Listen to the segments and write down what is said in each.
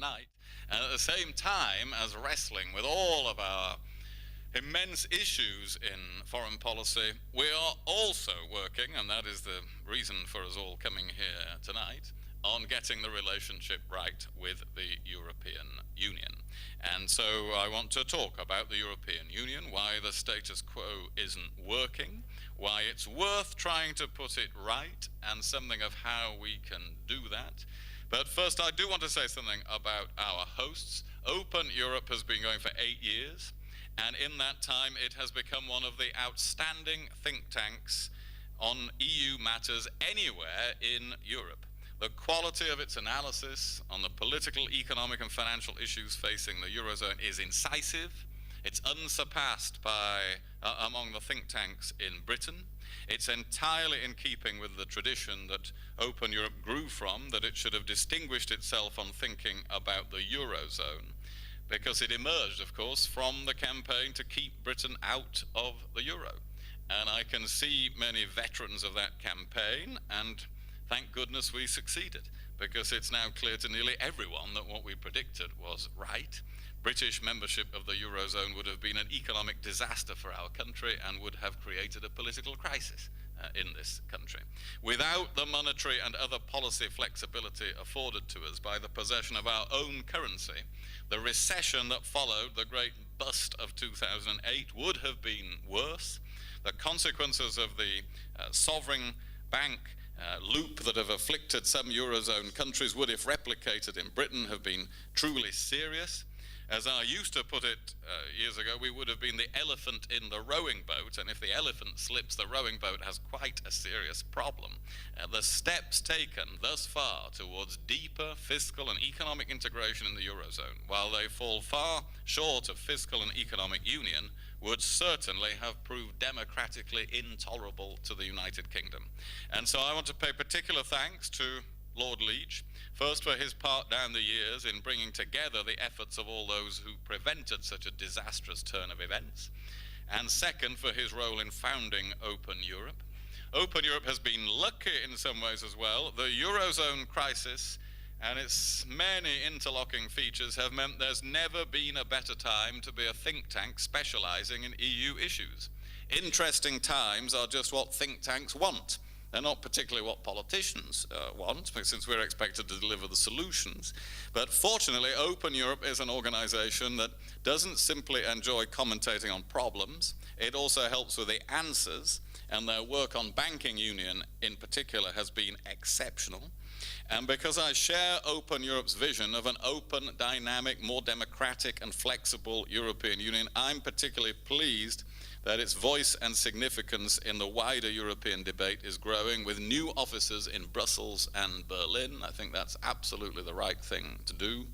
tonight. And at the same time as wrestling with all of our immense issues in foreign policy, we are also working, and that is the reason for us all coming here tonight, on getting the relationship right with the European Union. And so I want to talk about the European Union, why the status quo isn't working, why it's worth trying to put it right, and something of how we can do that. But first, I do want to say something about our hosts. Open Europe has been going for 8 years, and in that time it has become one of the outstanding think tanks on EU matters anywhere in Europe. The quality of its analysis on the political, economic, and financial issues facing the Eurozone is incisive. It's unsurpassed among the think tanks in Britain. It's entirely in keeping with the tradition that Open Europe grew from, that it should have distinguished itself on thinking about the Eurozone, because it emerged, of course, from the campaign to keep Britain out of the Euro. And I can see many veterans of that campaign, and thank goodness we succeeded, because it's now clear to nearly everyone that what we predicted was right. British membership of the Eurozone would have been an economic disaster for our country and would have created a political crisis in this country. Without the monetary and other policy flexibility afforded to us by the possession of our own currency, the recession that followed the great bust of 2008 would have been worse. The consequences of the sovereign bank loop that have afflicted some Eurozone countries would, if replicated in Britain, have been truly serious. As I used to put it years ago, we would have been the elephant in the rowing boat, and if the elephant slips, the rowing boat has quite a serious problem. The steps taken thus far towards deeper fiscal and economic integration in the Eurozone, while they fall far short of fiscal and economic union, would certainly have proved democratically intolerable to the United Kingdom. And so I want to pay particular thanks to Lord Leach, first for his part down the years in bringing together the efforts of all those who prevented such a disastrous turn of events, and second for his role in founding Open Europe. Open Europe has been lucky in some ways as well. The Eurozone crisis and its many interlocking features have meant there's never been a better time to be a think tank specializing in EU issues. Interesting times are just what think tanks want. They're not particularly what politicians want, since we're expected to deliver the solutions. But fortunately, Open Europe is an organization that doesn't simply enjoy commentating on problems. It also helps with the answers, and their work on banking union in particular has been exceptional. And because I share Open Europe's vision of an open, dynamic, more democratic and flexible European Union, I'm particularly pleased that its voice and significance in the wider European debate is growing, with new offices in Brussels and Berlin. I think that's absolutely the right thing to do.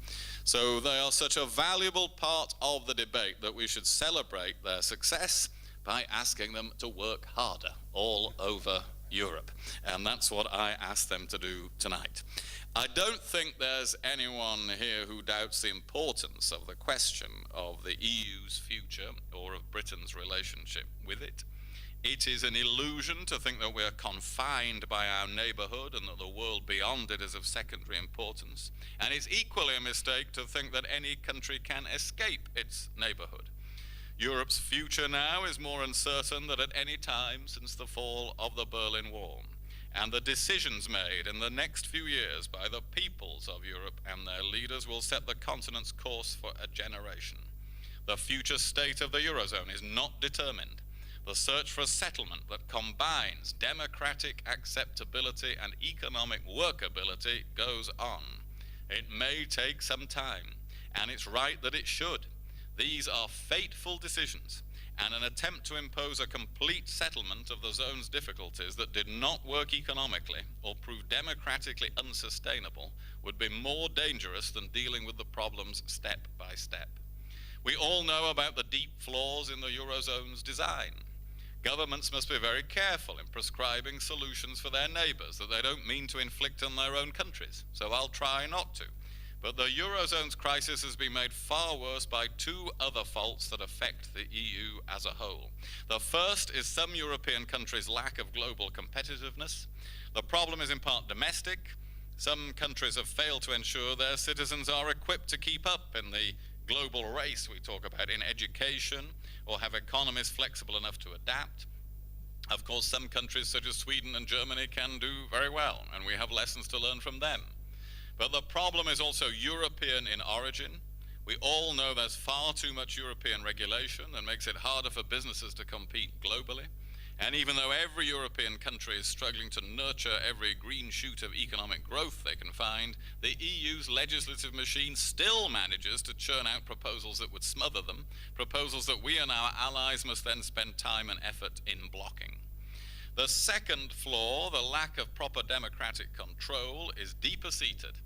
So they are such a valuable part of the debate that we should celebrate their success by asking them to work harder all over Europe. And that's what I ask them to do tonight. I don't think there's anyone here who doubts the importance of the question of the EU's future or of Britain's relationship with it. It is an illusion to think that we're confined by our neighborhood and that the world beyond it is of secondary importance. And it's equally a mistake to think that any country can escape its neighborhood. Europe's future now is more uncertain than at any time since the fall of the Berlin Wall. And the decisions made in the next few years by the peoples of Europe and their leaders will set the continent's course for a generation. The future state of the Eurozone is not determined. The search for a settlement that combines democratic acceptability and economic workability goes on. It may take some time, and it's right that it should. These are fateful decisions, and an attempt to impose a complete settlement of the zone's difficulties that did not work economically or prove democratically unsustainable would be more dangerous than dealing with the problems step by step. We all know about the deep flaws in the Eurozone's design. Governments must be very careful in prescribing solutions for their neighbors that they don't mean to inflict on their own countries, so I'll try not to. But the Eurozone's crisis has been made far worse by two other faults that affect the EU as a whole. The first is some European countries' lack of global competitiveness. The problem is in part domestic. Some countries have failed to ensure their citizens are equipped to keep up in the global race we talk about in education, or have economies flexible enough to adapt. Of course, some countries such as Sweden and Germany can do very well, and we have lessons to learn from them. But the problem is also European in origin. We all know there's far too much European regulation that makes it harder for businesses to compete globally. And even though every European country is struggling to nurture every green shoot of economic growth they can find, the EU's legislative machine still manages to churn out proposals that would smother them, proposals that we and our allies must then spend time and effort in blocking. The second flaw, the lack of proper democratic control, is deeper seated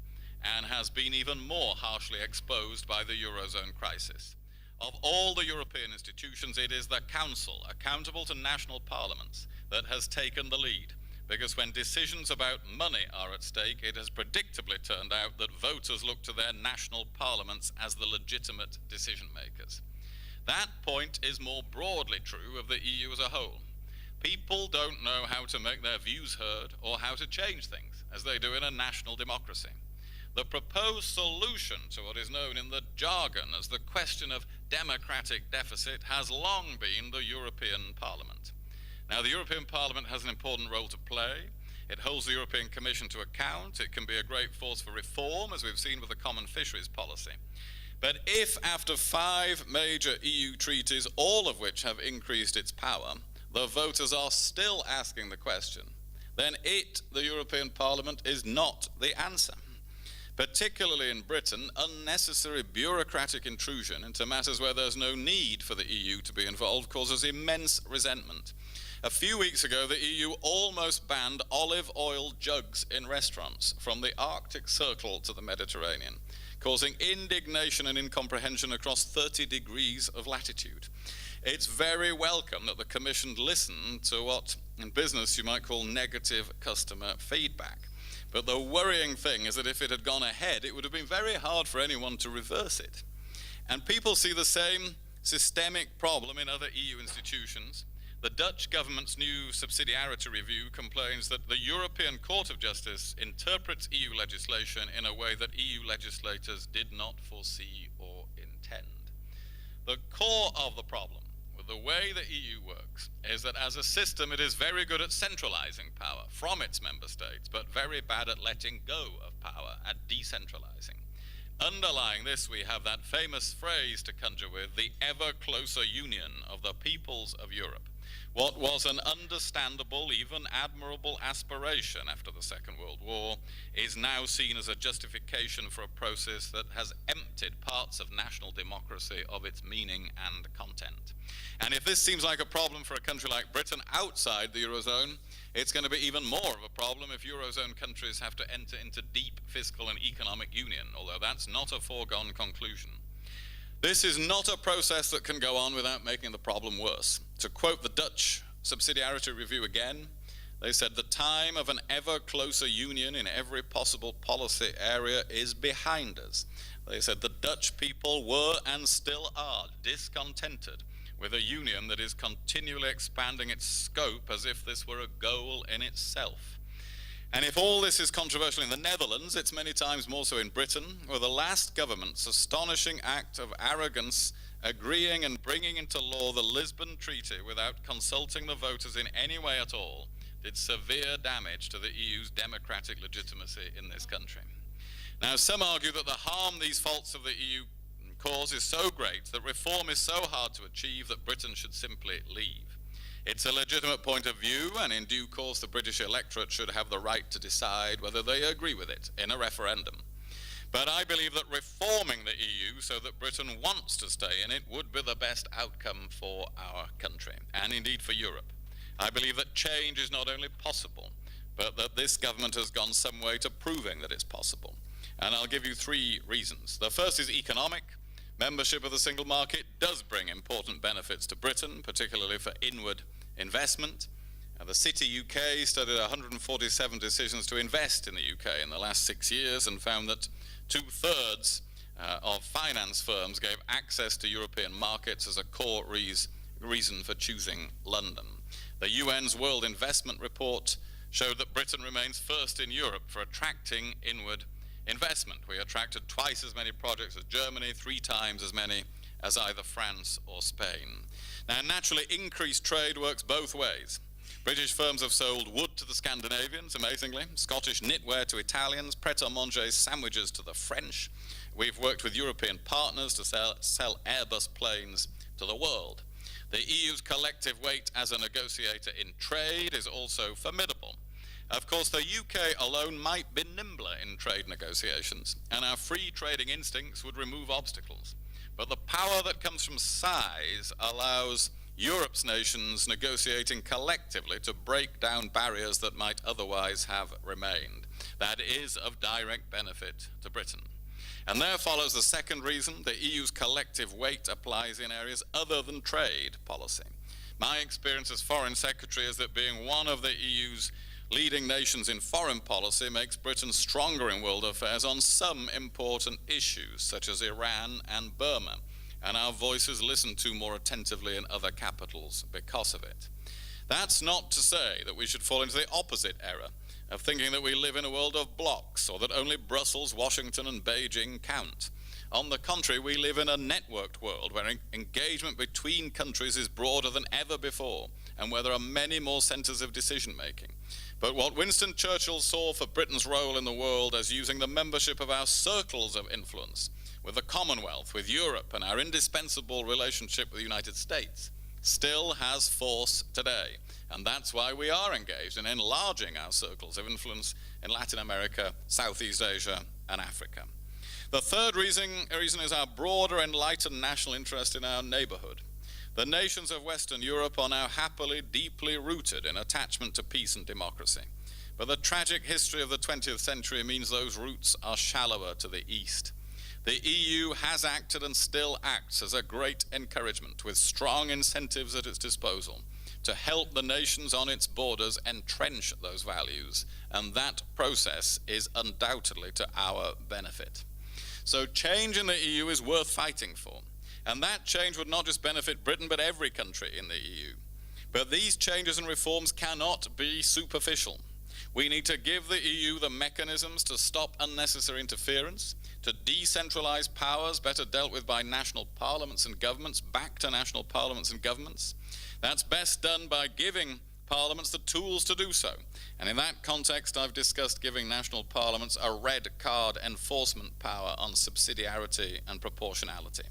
and has been even more harshly exposed by the Eurozone crisis. Of all the European institutions, it is the Council, accountable to national parliaments, that has taken the lead, because when decisions about money are at stake, it has predictably turned out that voters look to their national parliaments as the legitimate decision makers. That point is more broadly true of the EU as a whole. People don't know how to make their views heard or how to change things, as they do in a national democracy. The proposed solution to what is known in the jargon as the question of democratic deficit has long been the European Parliament. Now, the European Parliament has an important role to play. It holds the European Commission to account. It can be a great force for reform, as we've seen with the common fisheries policy. But if after 5 major EU treaties, all of which have increased its power, the voters are still asking the question, then it, the European Parliament, is not the answer. Particularly in Britain, unnecessary bureaucratic intrusion into matters where there's no need for the EU to be involved causes immense resentment. A few weeks ago, the EU almost banned olive oil jugs in restaurants from the Arctic Circle to the Mediterranean, causing indignation and incomprehension across 30 degrees of latitude. It's very welcome that the Commission listened to what in business you might call negative customer feedback. But the worrying thing is that if it had gone ahead, it would have been very hard for anyone to reverse it. And people see the same systemic problem in other EU institutions. The Dutch government's new subsidiarity review complains that the European Court of Justice interprets EU legislation in a way that EU legislators did not foresee or intend. The core of the problem with the way the EU works is that as a system it is very good at centralizing power from its member states, but very bad at letting go of power, at decentralizing. Underlying this, we have that famous phrase to conjure with, the ever closer union of the peoples of Europe. What was an understandable, even admirable aspiration after the Second World War is now seen as a justification for a process that has emptied parts of national democracy of its meaning and content. And if this seems like a problem for a country like Britain outside the Eurozone, it's going to be even more of a problem if Eurozone countries have to enter into deep fiscal and economic union, although that's not a foregone conclusion. This is not a process that can go on without making the problem worse. To quote the Dutch subsidiarity review again, they said, "The time of an ever closer union in every possible policy area is behind us." They said the Dutch people were and still are discontented with a union that is continually expanding its scope as if this were a goal in itself. And if all this is controversial in the Netherlands, it's many times more so in Britain, where the last government's astonishing act of arrogance agreeing and bringing into law the Lisbon Treaty without consulting the voters in any way at all did severe damage to the EU's democratic legitimacy in this country. Now, some argue that the harm these faults of the EU cause is so great that reform is so hard to achieve that Britain should simply leave. It's a legitimate point of view, and in due course the British electorate should have the right to decide whether they agree with it in a referendum. But I believe that reforming the EU so that Britain wants to stay in it would be the best outcome for our country, and indeed for Europe. I believe that change is not only possible, but that this government has gone some way to proving that it's possible. And I'll give you 3 reasons. The first is economic. Membership of the single market does bring important benefits to Britain, particularly for inward investment. The City UK studied 147 decisions to invest in the UK in the last 6 years and found that 2/3 of finance firms gave access to European markets as a core reason for choosing London. The UN's World Investment Report showed that Britain remains first in Europe for attracting inward investment. We attracted twice as many projects as Germany, 3 times as many as either France or Spain. Now, naturally, increased trade works both ways. British firms have sold wood to the Scandinavians, amazingly, Scottish knitwear to Italians, pret-a-manger sandwiches to the French. We've worked with European partners to sell Airbus planes to the world. The EU's collective weight as a negotiator in trade is also formidable. Of course, the UK alone might be nimbler in trade negotiations, and our free trading instincts would remove obstacles. But the power that comes from size allows Europe's nations negotiating collectively to break down barriers that might otherwise have remained. That is of direct benefit to Britain. And there follows the second reason: the EU's collective weight applies in areas other than trade policy. My experience as Foreign Secretary is that being one of the EU's leading nations in foreign policy makes Britain stronger in world affairs on some important issues, such as Iran and Burma, and our voice is listened to more attentively in other capitals because of it. That's not to say that we should fall into the opposite error of thinking that we live in a world of blocks, or that only Brussels, Washington, and Beijing count. On the contrary, we live in a networked world where engagement between countries is broader than ever before, and where there are many more centers of decision-making. But what Winston Churchill saw for Britain's role in the world as using the membership of our circles of influence with the Commonwealth, with Europe, and our indispensable relationship with the United States still has force today. And that's why we are engaged in enlarging our circles of influence in Latin America, Southeast Asia, and Africa. The third reason is our broader enlightened national interest in our neighborhood. The nations of Western Europe are now happily deeply rooted in attachment to peace and democracy. But the tragic history of the 20th century means those roots are shallower to the east. The EU has acted and still acts as a great encouragement, with strong incentives at its disposal to help the nations on its borders entrench those values, and that process is undoubtedly to our benefit. So change in the EU is worth fighting for. And that change would not just benefit Britain, but every country in the EU. But these changes and reforms cannot be superficial. We need to give the EU the mechanisms to stop unnecessary interference, to decentralize powers better dealt with by national parliaments and governments back to national parliaments and governments. That's best done by giving parliaments the tools to do so. And in that context, I've discussed giving national parliaments a red card enforcement power on subsidiarity and proportionality.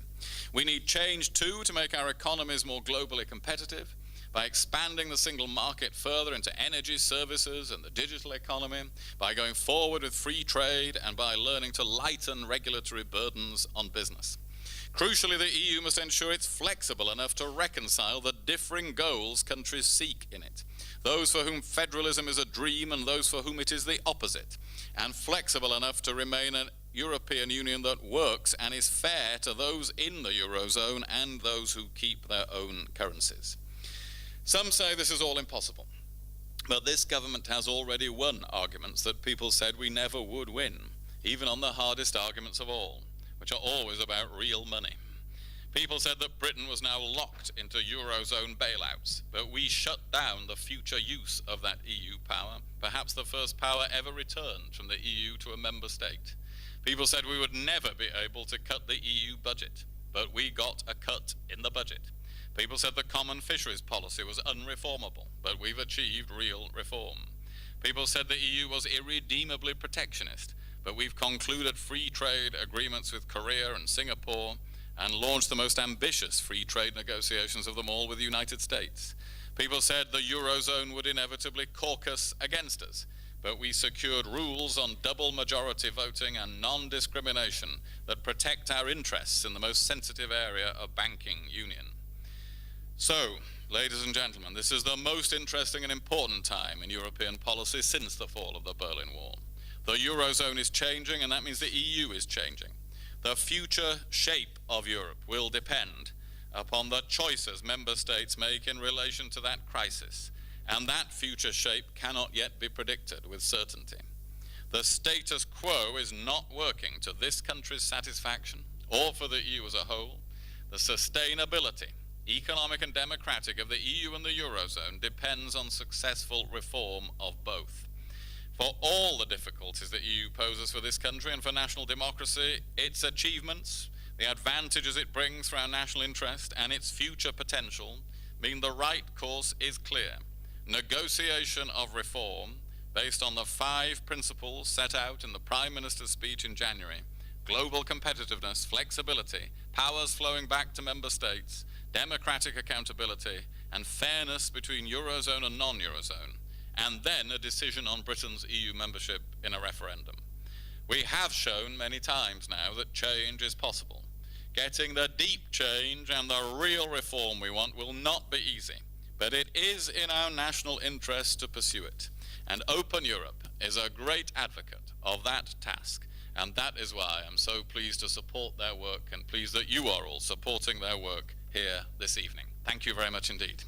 We need change, too, to make our economies more globally competitive by expanding the single market further into energy, services, and the digital economy, by going forward with free trade, and by learning to lighten regulatory burdens on business. Crucially, the EU must ensure it's flexible enough to reconcile the differing goals countries seek in it, those for whom federalism is a dream and those for whom it is the opposite, and flexible enough to remain a European Union that works and is fair to those in the Eurozone and those who keep their own currencies. Some say this is all impossible, but this government has already won arguments that people said we never would win, even on the hardest arguments of all, which are always about real money. People said that Britain was now locked into Eurozone bailouts, but we shut down the future use of that EU power, perhaps the first power ever returned from the EU to a member state. People said we would never be able to cut the EU budget, but we got a cut in the budget. People said the common fisheries policy was unreformable, but we've achieved real reform. People said the EU was irredeemably protectionist, but we've concluded free trade agreements with Korea and Singapore and launched the most ambitious free trade negotiations of them all with the United States. People said the Eurozone would inevitably caucus against us, but we secured rules on double majority voting and non-discrimination that protect our interests in the most sensitive area of banking union. So, ladies and gentlemen, this is the most interesting and important time in European policy since the fall of the Berlin Wall. The Eurozone is changing, and that means the EU is changing. The future shape of Europe will depend upon the choices member states make in relation to that crisis, and that future shape cannot yet be predicted with certainty. The status quo is not working to this country's satisfaction or for the EU as a whole. The sustainability economic and democratic, of the EU and the Eurozone depends on successful reform of both. For all the difficulties that EU poses for this country and for national democracy, its achievements, the advantages it brings for our national interest, and its future potential mean the right course is clear. Negotiation of reform based on the 5 principles set out in the Prime Minister's speech in January: global competitiveness, flexibility, powers flowing back to member states, democratic accountability, and fairness between Eurozone and non-Eurozone, and then a decision on Britain's EU membership in a referendum. We have shown many times now that change is possible. Getting the deep change and the real reform we want will not be easy, but it is in our national interest to pursue it. And Open Europe is a great advocate of that task, and that is why I'm so pleased to support their work and pleased that you are all supporting their work here this evening. Thank you very much indeed.